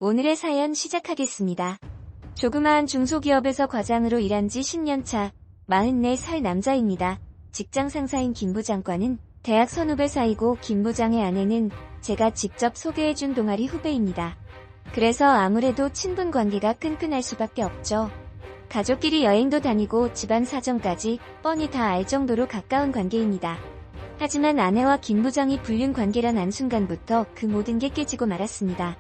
오늘의 사연 시작하겠습니다. 조그마한 중소기업에서 과장으로 일한 지 10년 차, 44살 남자입니다. 직장 상사인 김 부장과는 대학 선후배 사이고 김 부장의 아내는 제가 직접 소개해준 동아리 후배입니다. 그래서 아무래도 친분 관계가 끈끈할 수밖에 없죠. 가족끼리 여행도 다니고 집안 사정까지 뻔히 다 알 정도로 가까운 관계입니다. 하지만 아내와 김 부장이 불륜 관계란 한순간부터 그 모든 게 깨지고 말았습니다.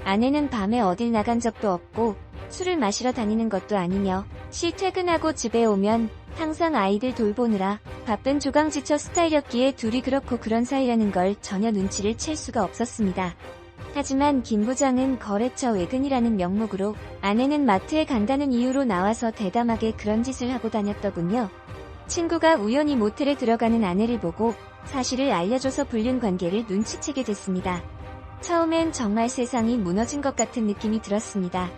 아내는 밤에 어딜 나간 적도 없고 술을 마시러 다니는 것도 아니며 퇴근하고 집에 오면 항상 아이들 돌보느라 바쁜 조강지처 스타일이었기에 둘이 그렇고 그런 사이라는 걸 전혀 눈치를 챌 수가 없었습니다. 하지만 김 부장은 거래처 외근이라는 명목으로 아내는 마트에 간다는 이유로 나와서 대담하게 그런 짓을 하고 다녔더군요. 친구가 우연히 모텔에 들어가는 아내를 보고 사실을 알려줘서 불륜 관계를 눈치채게 됐습니다. 처음엔 정말 세상이 무너진 것 같은 느낌이 들었습니다.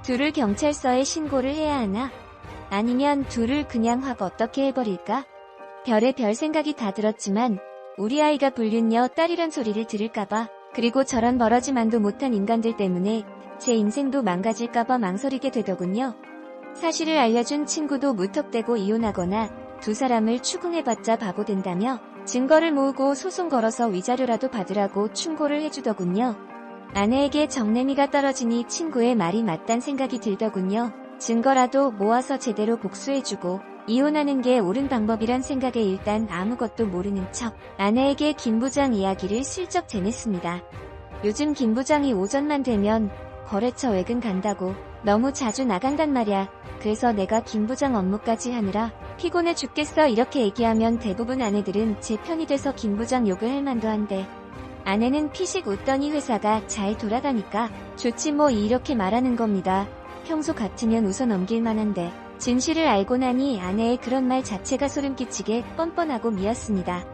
둘을 경찰서에 신고를 해야 하나? 아니면 둘을 그냥 확 어떻게 해버릴까? 별의별 생각이 다 들었지만 우리 아이가 불륜녀 딸이란 소리를 들을까봐, 그리고 저런 버러지만도 못한 인간들 때문에 제 인생도 망가질까봐 망설이게 되더군요. 사실을 알려준 친구도 무턱대고 이혼하거나 두 사람을 추궁해봤자 바보 된다며 증거를 모으고 소송 걸어서 위자료라도 받으라고 충고를 해주더군요. 아내에게 정내미가 떨어지니 친구의 말이 맞단 생각이 들더군요. 증거라도 모아서 제대로 복수해주고 이혼하는 게 옳은 방법이란 생각에 일단 아무것도 모르는 척 아내에게 김 부장 이야기를 슬쩍 전했습니다. 요즘 김 부장이 오전만 되면 거래처 외근 간다고 너무 자주 나간단 말이야. 그래서 내가 김 부장 업무까지 하느라 피곤해 죽겠어 이렇게 얘기하면 대부분 아내들은 제 편이 돼서 김 부장 욕을 할 만도 한데, 아내는 피식 웃더니 회사가 잘 돌아가니까 좋지 뭐 이렇게 말하는 겁니다. 평소 같으면 웃어 넘길 만한데 진실을 알고 나니 아내의 그런 말 자체가 소름 끼치게 뻔뻔하고 미웠습니다.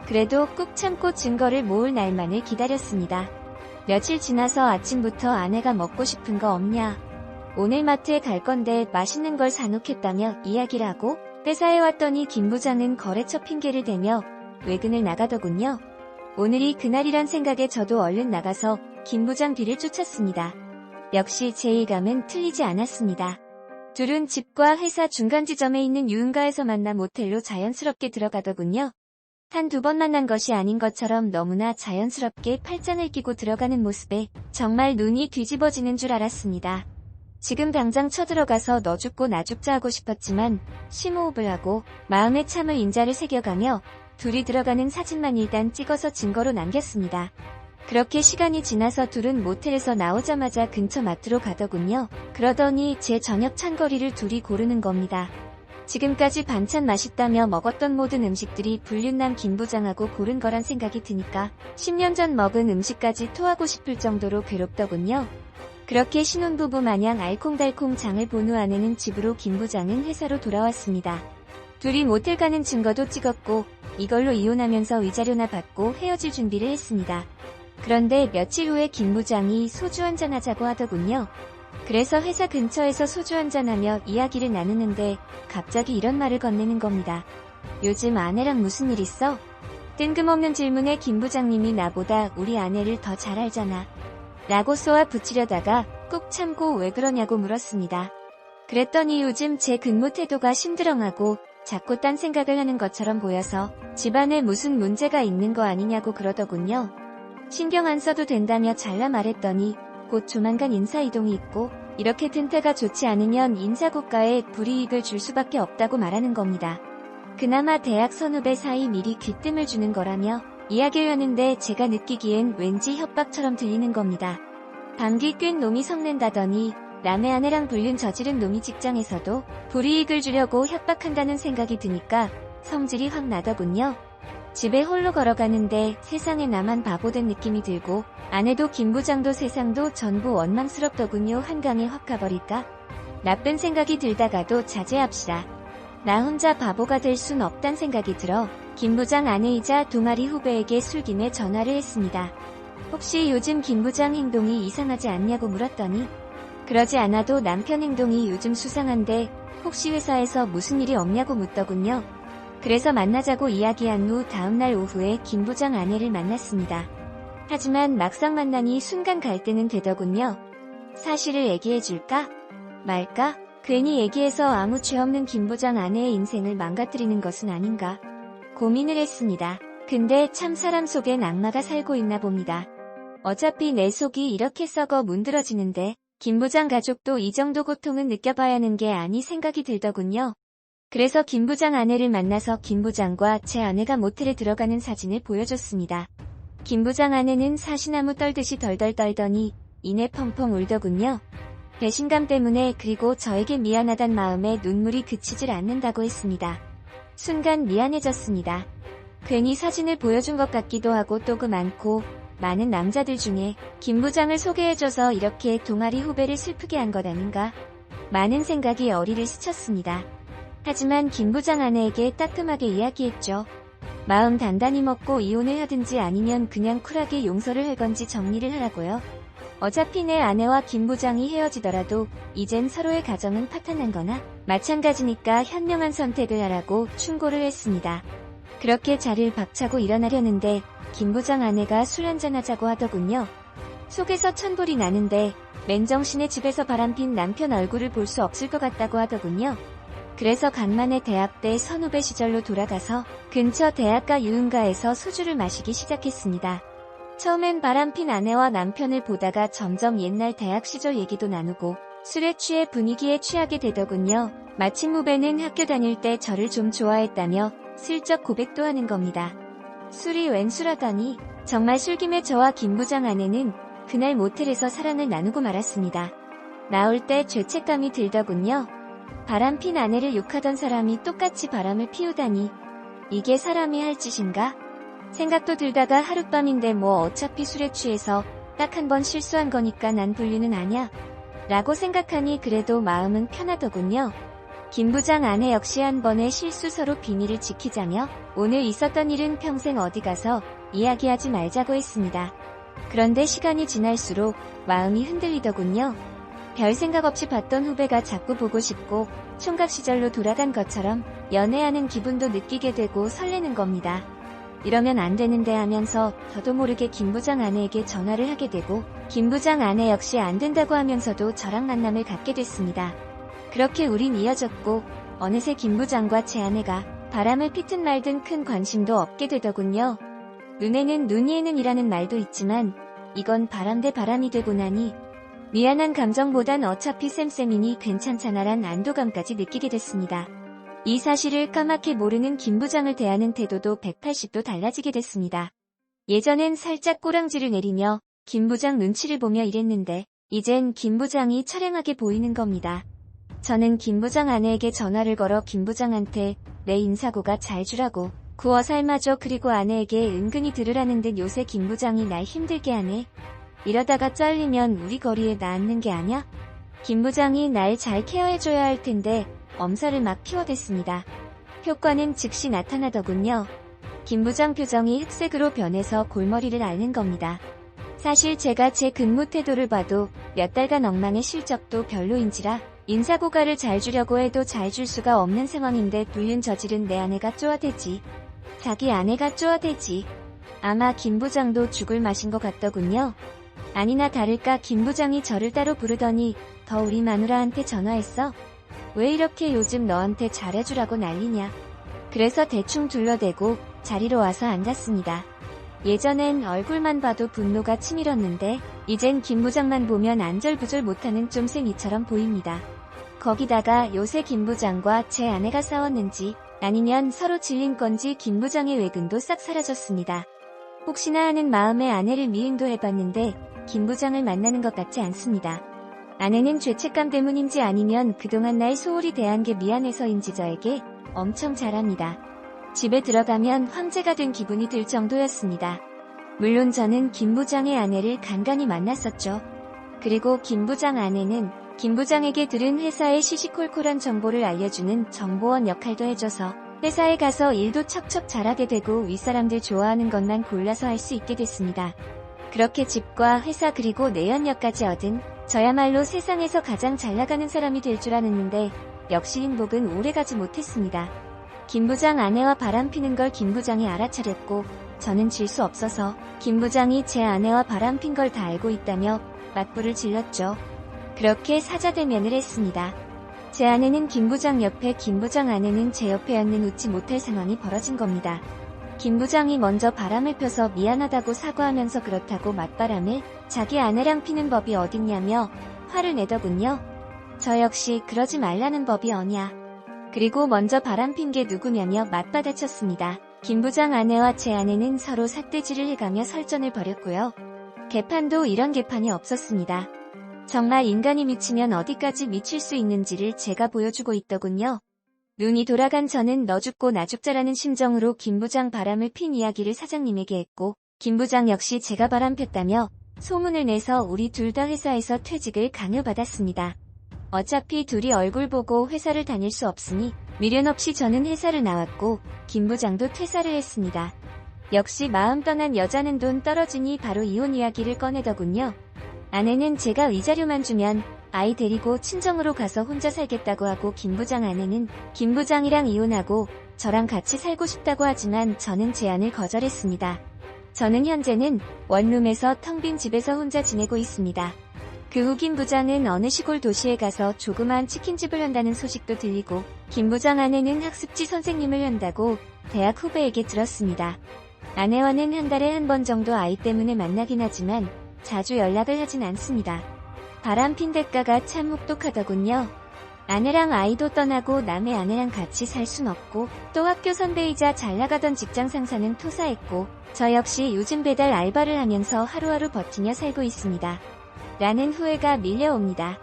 그래도 꾹 참고 증거를 모을 날만을 기다렸습니다. 며칠 지나서 아침부터 아내가 먹고 싶은 거 없냐? 오늘 마트에 갈 건데 맛있는 걸 사놓겠다며 이야기를 하고 회사에 왔더니 김 부장은 거래처 핑계를 대며 외근을 나가더군요. 오늘이 그날이란 생각에 저도 얼른 나가서 김 부장 뒤를 쫓았습니다. 역시 제 예감은 틀리지 않았습니다. 둘은 집과 회사 중간 지점에 있는 유흥가에서 만나 모텔로 자연스럽게 들어가더군요. 한두 번 만난 것이 아닌 것처럼 너무나 자연스럽게 팔짱을 끼고 들어가는 모습에 정말 눈이 뒤집어지는 줄 알았습니다. 지금 당장 쳐들어가서 너 죽고 나 죽자 하고 싶었지만 심호흡을 하고 마음에 참을 인자를 새겨가며 둘이 들어가는 사진만 일단 찍어서 증거로 남겼습니다. 그렇게 시간이 지나서 둘은 모텔에서 나오자마자 근처 마트로 가더군요. 그러더니 제 저녁 찬거리를 둘이 고르는 겁니다. 지금까지 반찬 맛있다며 먹었던 모든 음식들이 불륜남 김 부장하고 고른 거란 생각이 드니까 10년 전 먹은 음식까지 토하고 싶을 정도로 괴롭더군요. 그렇게 신혼부부 마냥 알콩달콩 장을 본 후 아내는 집으로, 김 부장은 회사로 돌아왔습니다. 둘이 모텔 가는 증거도 찍었고 이걸로 이혼하면서 위자료나 받고 헤어질 준비를 했습니다. 그런데 며칠 후에 김 부장이 소주 한잔 하자고 하더군요. 그래서 회사 근처에서 소주 한잔하며 이야기를 나누는데 갑자기 이런 말을 건네는 겁니다. 요즘 아내랑 무슨 일 있어? 뜬금없는 질문에 김 부장님이 나보다 우리 아내를 더 잘 알잖아 라고 쏘아 붙이려다가 꾹 참고 왜 그러냐고 물었습니다. 그랬더니 요즘 제 근무 태도가 심드렁하고 자꾸 딴 생각을 하는 것처럼 보여서 집안에 무슨 문제가 있는 거 아니냐고 그러더군요. 신경 안 써도 된다며 잘라 말했더니 곧 조만간 인사이동이 있고 이렇게 든태가 좋지 않으면 인사고과에 불이익을 줄 수밖에 없다고 말하는 겁니다. 그나마 대학 선후배 사이 미리 귀뜸을 주는 거라며 이야기를 하는데 제가 느끼기엔 왠지 협박처럼 들리는 겁니다. 감기 깬 놈이 성낸다더니 남의 아내랑 불륜 저지른 놈이 직장에서도 불이익을 주려고 협박한다는 생각이 드니까 성질이 확 나더군요. 집에 홀로 걸어가는데 세상에 나만 바보된 느낌이 들고 아내도 김 부장도 세상도 전부 원망스럽더군요. 한강에 확 가버릴까? 나쁜 생각이 들다가도 자제합시다. 나 혼자 바보가 될 순 없단 생각이 들어 김 부장 아내이자 동아리 후배에게 술김에 전화를 했습니다. 혹시 요즘 김 부장 행동이 이상하지 않냐고 물었더니 그러지 않아도 남편 행동이 요즘 수상한데 혹시 회사에서 무슨 일이 없냐고 묻더군요. 그래서 만나자고 이야기한 후 다음날 오후에 김 부장 아내를 만났습니다. 하지만 막상 만나니 순간 갈등은 되더군요. 사실을 얘기해줄까? 말까? 괜히 얘기해서 아무 죄 없는 김 부장 아내의 인생을 망가뜨리는 것은 아닌가 고민을 했습니다. 근데 참 사람 속엔 악마가 살고 있나 봅니다. 어차피 내 속이 이렇게 썩어 문드러지는데 김 부장 가족도 이 정도 고통은 느껴봐야 하는 게 아니 생각이 들더군요. 그래서 김 부장 아내를 만나서 김 부장과 제 아내가 모텔에 들어가는 사진을 보여줬습니다. 김 부장 아내는 사시나무 떨듯이 덜덜 떨더니 이내 펑펑 울더군요. 배신감 때문에 그리고 저에게 미안하단 마음에 눈물이 그치질 않는다고 했습니다. 순간 미안해졌습니다. 괜히 사진을 보여준 것 같기도 하고 또 그 많은 남자들 중에 김 부장을 소개해줘서 이렇게 동아리 후배를 슬프게 한 것 아닌가? 많은 생각이 어리를 스쳤습니다. 하지만 김 부장 아내에게 따끔하게 이야기했죠. 마음 단단히 먹고 이혼을 하든지 아니면 그냥 쿨하게 용서를 할 건지 정리를 하라고요. 어차피 내 아내와 김 부장이 헤어지더라도 이젠 서로의 가정은 파탄난 거나 마찬가지니까 현명한 선택을 하라고 충고를 했습니다. 그렇게 자리를 박차고 일어나려는데 김 부장 아내가 술 한잔하자고 하더군요. 속에서 천불이 나는데 맨정신에 집에서 바람핀 남편 얼굴을 볼 수 없을 것 같다고 하더군요. 그래서 간만에 대학 때 선후배 시절로 돌아가서 근처 대학가 유흥가에서 소주를 마시기 시작했습니다. 처음엔 바람핀 아내와 남편을 보다가 점점 옛날 대학 시절 얘기도 나누고 술에 취해 분위기에 취하게 되더군요. 마침 후배는 학교 다닐 때 저를 좀 좋아했다며 슬쩍 고백도 하는 겁니다. 술이 웬 술하더니 정말 술김에 저와 김 부장 아내는 그날 모텔에서 사랑을 나누고 말았습니다. 나올 때 죄책감이 들더군요. 바람핀 아내를 욕하던 사람이 똑같이 바람을 피우다니 이게 사람이 할 짓인가? 생각도 들다가 하룻밤인데 뭐 어차피 술에 취해서 딱 한 번 실수한 거니까 난 불륜은 아냐? 라고 생각하니 그래도 마음은 편하더군요. 김 부장 아내 역시 한 번의 실수 서로 비밀을 지키자며 오늘 있었던 일은 평생 어디 가서 이야기하지 말자고 했습니다. 그런데 시간이 지날수록 마음이 흔들리더군요. 별 생각 없이 봤던 후배가 자꾸 보고 싶고 총각 시절로 돌아간 것처럼 연애하는 기분도 느끼게 되고 설레는 겁니다. 이러면 안 되는데 하면서 저도 모르게 김 부장 아내에게 전화를 하게 되고 김 부장 아내 역시 안 된다고 하면서도 저랑 만남을 갖게 됐습니다. 그렇게 우린 이어졌고 어느새 김 부장과 제 아내가 바람을 피든 말든 큰 관심도 없게 되더군요. 눈에는 눈이에는 이라는 말도 있지만 이건 바람 대 바람이 되고 나니 미안한 감정보단 어차피 쌤쌤이니 괜찮잖아란 안도감까지 느끼게 됐습니다. 이 사실을 까맣게 모르는 김 부장을 대하는 태도도 180도 달라지게 됐습니다. 예전엔 살짝 꼬랑지를 내리며 김 부장 눈치를 보며 일했는데 이젠 김 부장이 차량하게 보이는 겁니다. 저는 김 부장 아내에게 전화를 걸어 김 부장한테 내 임사고가 잘 주라고 구워 삶아줘 그리고 아내에게 은근히 들으라는 듯 요새 김 부장이 날 힘들게 하네. 이러다가 잘리면 우리 거리에 놔앉는 게 아냐? 김 부장이 날 잘 케어해줘야 할 텐데 엄살을 막 피워댔습니다. 효과는 즉시 나타나더군요. 김 부장 표정이 흑색으로 변해서 골머리를 앓는 겁니다. 사실 제가 제 근무 태도를 봐도 몇 달간 엉망의 실적도 별로인지라 인사고과를 잘 주려고 해도 잘 줄 수가 없는 상황인데 불륜 저지른 내 아내가 쪼아대지. 자기 아내가 쪼아대지. 아마 김 부장도 죽을 맛인 것 같더군요. 아니나 다를까 김 부장이 저를 따로 부르더니 더 우리 마누라한테 전화했어? 왜 이렇게 요즘 너한테 잘해주라고 난리냐. 그래서 대충 둘러대고 자리로 와서 앉았습니다. 예전엔 얼굴만 봐도 분노가 치밀었는데 이젠 김 부장만 보면 안절부절 못하는 쫌생이처럼 보입니다. 거기다가 요새 김 부장과 제 아내가 싸웠는지 아니면 서로 질린 건지 김 부장의 외근도 싹 사라졌습니다. 혹시나 하는 마음에 아내를 미행도 해봤는데 김 부장을 만나는 것 같지 않습니다. 아내는 죄책감 때문인지 아니면 그동안 날 소홀히 대한 게 미안해서인지 저에게 엄청 잘합니다. 집에 들어가면 황제가 된 기분이 들 정도였습니다. 물론 저는 김 부장의 아내를 간간히 만났었죠. 그리고 김 부장 아내는 김 부장에게 들은 회사의 시시콜콜한 정보를 알려주는 정보원 역할도 해줘서 회사에 가서 일도 척척 잘하게 되고 윗사람들 좋아하는 것만 골라서 할 수 있게 됐습니다. 그렇게 집과 회사 그리고 내연녀까지 얻은 저야말로 세상에서 가장 잘나가는 사람이 될 줄 알았는데 역시 행복은 오래가지 못했습니다. 김 부장 아내와 바람피는 걸 김 부장이 알아차렸고 저는 질 수 없어서 김 부장이 제 아내와 바람핀 걸 다 알고 있다며 맞불을 질렀죠. 그렇게 사자대면을 했습니다. 제 아내는 김 부장 옆에, 김 부장 아내는 제 옆에 앉는 웃지 못할 상황이 벌어진 겁니다. 김 부장이 먼저 바람을 펴서 미안하다고 사과하면서 그렇다고 맞바람을 자기 아내랑 피는 법이 어딨냐며 화를 내더군요. 저 역시 그러지 말라는 법이 어냐. 그리고 먼저 바람 핀 게 누구냐며 맞받아쳤습니다. 김 부장 아내와 제 아내는 서로 삿대질을 해가며 설전을 벌였고요. 개판도 이런 개판이 없었습니다. 정말 인간이 미치면 어디까지 미칠 수 있는지를 제가 보여주고 있더군요. 눈이 돌아간 저는 너 죽고 나 죽자라는 심정으로 김 부장 바람을 핀 이야기를 사장님에게 했고, 김 부장 역시 제가 바람 폈다며 소문을 내서 우리 둘 다 회사에서 퇴직을 강요받았습니다. 어차피 둘이 얼굴 보고 회사를 다닐 수 없으니 미련 없이 저는 회사를 나왔고 김 부장도 퇴사를 했습니다. 역시 마음 떠난 여자는 돈 떨어지니 바로 이혼 이야기를 꺼내더군요. 아내는 제가 위자료만 주면 아이 데리고 친정으로 가서 혼자 살겠다고 하고, 김 부장 아내는 김 부장이랑 이혼하고 저랑 같이 살고 싶다고 하지만 저는 제안을 거절했습니다. 저는 현재는 원룸에서 텅 빈 집에서 혼자 지내고 있습니다. 그 후 김 부장은 어느 시골 도시에 가서 조그마한 치킨집을 한다는 소식도 들리고, 김 부장 아내는 학습지 선생님을 한다고 대학 후배에게 들었습니다. 아내와는 한 달에 한 번 정도 아이 때문에 만나긴 하지만 자주 연락을 하진 않습니다. 바람핀 대가가 참 혹독하더군요. 아내랑 아이도 떠나고 남의 아내랑 같이 살 순 없고, 또 학교 선배이자 잘나가던 직장 상사는 토사했고, 저 역시 요즘 배달 알바를 하면서 하루하루 버티며 살고 있습니다. 라는 후회가 밀려옵니다.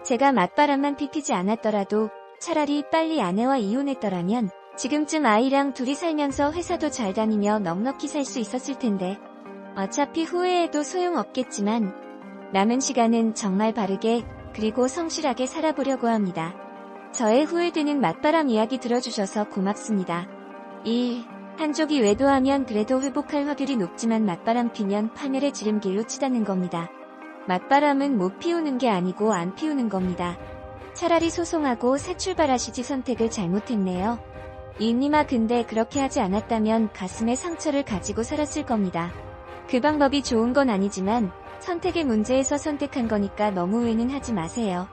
제가 맞바람만 피피지 않았더라도 차라리 빨리 아내와 이혼했더라면 지금쯤 아이랑 둘이 살면서 회사도 잘 다니며 넉넉히 살 수 있었을 텐데, 어차피 후회해도 소용없겠지만 남은 시간은 정말 바르게 그리고 성실하게 살아보려고 합니다. 저의 후회되는 맞바람 이야기 들어주셔서 고맙습니다. 1. 한쪽이 외도하면 그래도 회복할 확률이 높지만 맞바람 피면 파멸의 지름길로 치닫는 겁니다. 맞바람은 못 피우는 게 아니고 안 피우는 겁니다. 차라리 소송하고 새 출발하시지. 선택을 잘못했네요. 이님아, 근데 그렇게 하지 않았다면 가슴에 상처를 가지고 살았을 겁니다. 그 방법이 좋은 건 아니지만 선택의 문제에서 선택한 거니까 너무 후회는 하지 마세요.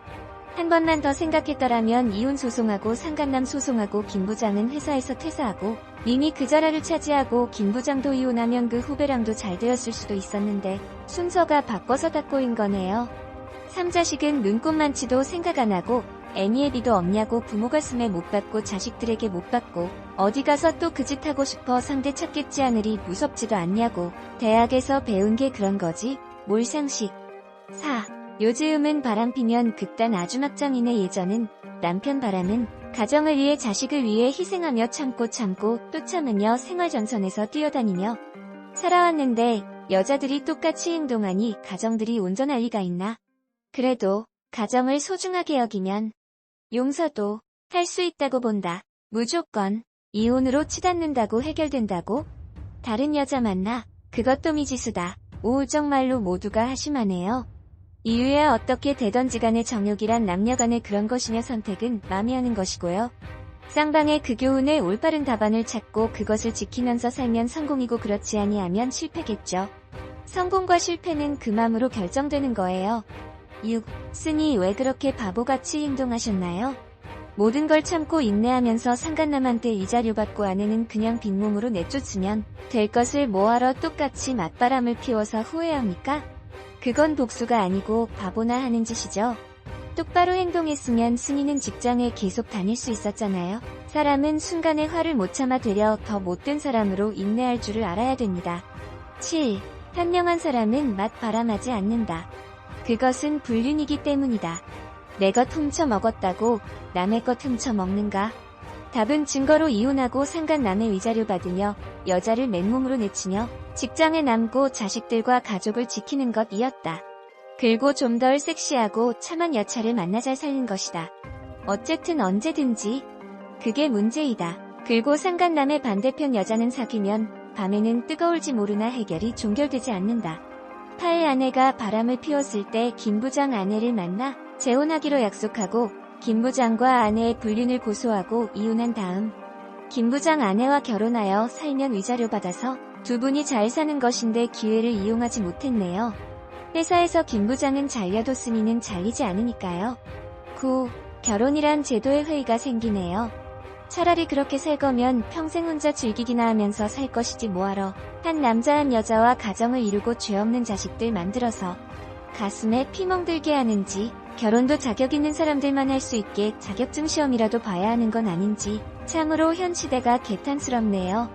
한 번만 더 생각했더라면 이혼 소송하고 상간남 소송하고 김 부장은 회사에서 퇴사하고 님이 그 자리를 차지하고 김 부장도 이혼하면 그 후배랑도 잘 되었을 수도 있었는데 순서가 바꿔서 다 꼬인 거네요. 3자식은 눈꽃만치도 생각 안 하고 애니애비도 없냐고 부모 가슴에 못 받고 자식들에게 못 받고 어디 가서 또 그 짓 하고 싶어 상대 찾겠지 하늘이 무섭지도 않냐고. 대학에서 배운 게 그런 거지 뭘 상식. 4. 요즘은 바람피면 극단 아주 막장이네. 예전은 남편 바람은 가정을 위해 자식을 위해 희생하며 참고 또 참으며 생활전선에서 뛰어다니며 살아왔는데 여자들이 똑같이 행동하니 가정들이 온전할 리가 있나. 그래도 가정을 소중하게 여기면 용서도 할 수 있다고 본다. 무조건 이혼으로 치닫는다고 해결된다고? 다른 여자 만나? 그것도 미지수다. 오, 정말로 모두가 하심하네요. 이유야 어떻게 되던지 간에 정욕이란 남녀간의 그런 것이며 선택은 마음이 하는 것이고요. 쌍방의 그 교훈에 올바른 답안을 찾고 그것을 지키면서 살면 성공이고 그렇지 아니하면 실패겠죠. 성공과 실패는 그 맘으로 결정되는 거예요. 6. 쓰니 왜 그렇게 바보같이 행동하셨나요? 모든 걸 참고 인내하면서 상간남한테 위자료 받고 아내는 그냥 빈몸으로 내쫓으면 될 것을 뭐하러 똑같이 맞바람을 피워서 후회합니까? 그건 복수가 아니고 바보나 하는 짓이죠. 똑바로 행동했으면 순이는 직장에 계속 다닐 수 있었잖아요. 사람은 순간에 화를 못 참아 되려 더 못된 사람으로 인내할 줄을 알아야 됩니다. 7. 현명한 사람은 맞바람하지 않는다. 그것은 불륜이기 때문이다. 내 것 훔쳐 먹었다고 남의 것 훔쳐 먹는가? 답은 증거로 이혼하고 상간 남의 위자료 받으며 여자를 맨몸으로 내치며 직장에 남고 자식들과 가족을 지키는 것이었다. 그리고 좀 덜 섹시하고 참한 여차를 만나 잘 사는 것이다. 어쨌든 언제든지 그게 문제이다. 그리고 상간 남의 반대편 여자는 사귀면 밤에는 뜨거울지 모르나 해결이 종결되지 않는다. 8. 아내가 바람을 피웠을 때 김 부장 아내를 만나 재혼하기로 약속하고 김 부장과 아내의 불륜을 고소하고 이혼한 다음 김 부장 아내와 결혼하여 살면 위자료 받아서 두 분이 잘 사는 것인데 기회를 이용하지 못했네요. 회사에서 김 부장은 잘려뒀으니는 잘리지 않으니까요. 9. 결혼이란 제도의 회의가 생기네요. 차라리 그렇게 살 거면 평생 혼자 즐기기나 하면서 살 것이지 뭐하러 한 남자 한 여자와 가정을 이루고 죄 없는 자식들 만들어서 가슴에 피 멍들게 하는지, 결혼도 자격 있는 사람들만 할 수 있게 자격증 시험이라도 봐야 하는 건 아닌지, 참으로 현 시대가 개탄스럽네요.